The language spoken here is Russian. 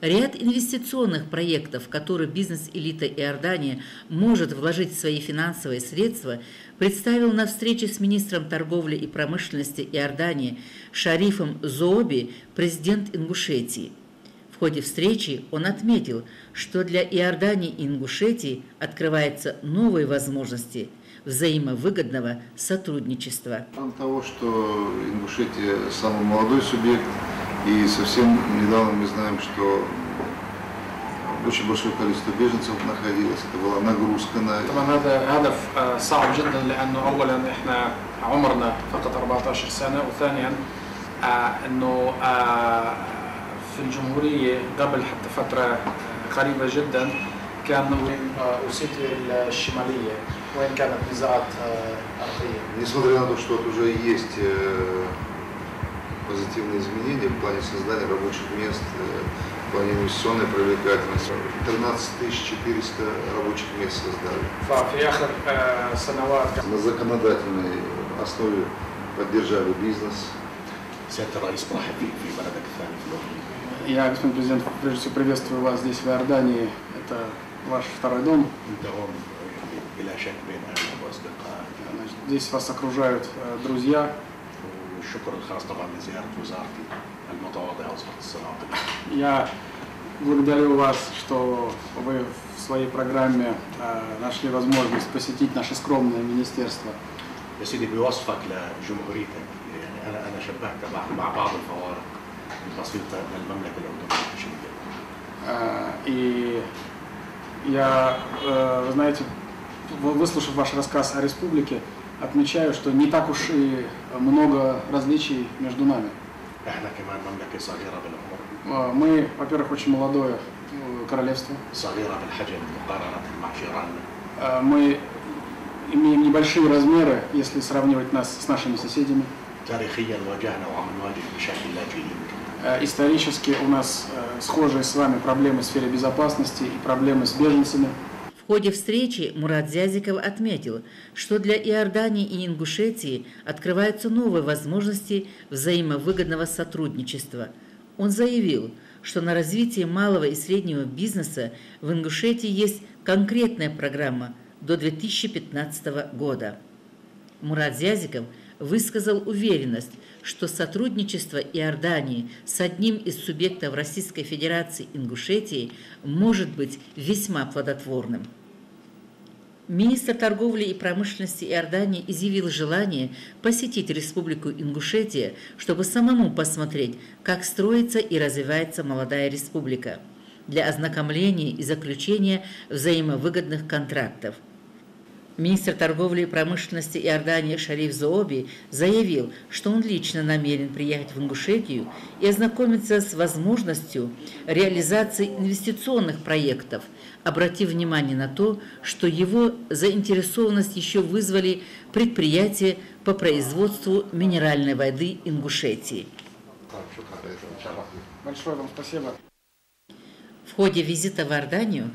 Ряд инвестиционных проектов, в которые бизнес-элита Иордании может вложить свои финансовые средства, представил на встрече с министром торговли и промышленности Иордании Шарифом Зооби президент Ингушетии. В ходе встречи он отметил, что для Иордании и Ингушетии открываются новые возможности взаимовыгодного сотрудничества. Того, что Ингушетия самый молодой субъект, и совсем недавно мы знаем, что очень большое количество беженцев находилось. Это была нагрузка на это. هذا هدف صعب جدا لأنه أولا إحنا عمرنا فقط 14 سنة وثانيا إنه في الجمهورية قبل حتى فترة قريبة جدا كان أوسيتيا الشمالية وين كانت نزاعات أرضية. Несмотря на то, что уже есть позитивные изменения в плане создания рабочих мест, в плане инвестиционной привлекательности. 13 400 рабочих мест создали. На законодательной основе поддержали бизнес. Я, господин президент, прежде всего приветствую вас здесь, в Иордании. Это ваш второй дом. Здесь вас окружают друзья. Я благодарю вас, что вы в своей программе нашли возможность посетить наше скромное министерство. И я, знаете, выслушав ваш рассказ о республике, отмечаю, что не так уж и много различий между нами. Мы, во-первых, очень молодое королевство. Мы имеем небольшие размеры, если сравнивать нас с нашими соседями. Исторически у нас схожие с вами проблемы в сфере безопасности и проблемы с беженцами. В ходе встречи Мурат Зязиков отметил, что для Иордании и Ингушетии открываются новые возможности взаимовыгодного сотрудничества. Он заявил, что на развитие малого и среднего бизнеса в Ингушетии есть конкретная программа до 2015 года. Мурат Зязиков высказал уверенность, что сотрудничество Иордании с одним из субъектов Российской Федерации Ингушетии может быть весьма плодотворным. Министр торговли и промышленности Иордании изъявил желание посетить Республику Ингушетия, чтобы самому посмотреть, как строится и развивается молодая республика, для ознакомления и заключения взаимовыгодных контрактов. Министр торговли и промышленности Иордании Шариф Зооби заявил, что он лично намерен приехать в Ингушетию и ознакомиться с возможностью реализации инвестиционных проектов, обратив внимание на то, что его заинтересованность еще вызвали предприятия по производству минеральной воды Ингушетии. Большое вам спасибо. В ходе визита в Иорданию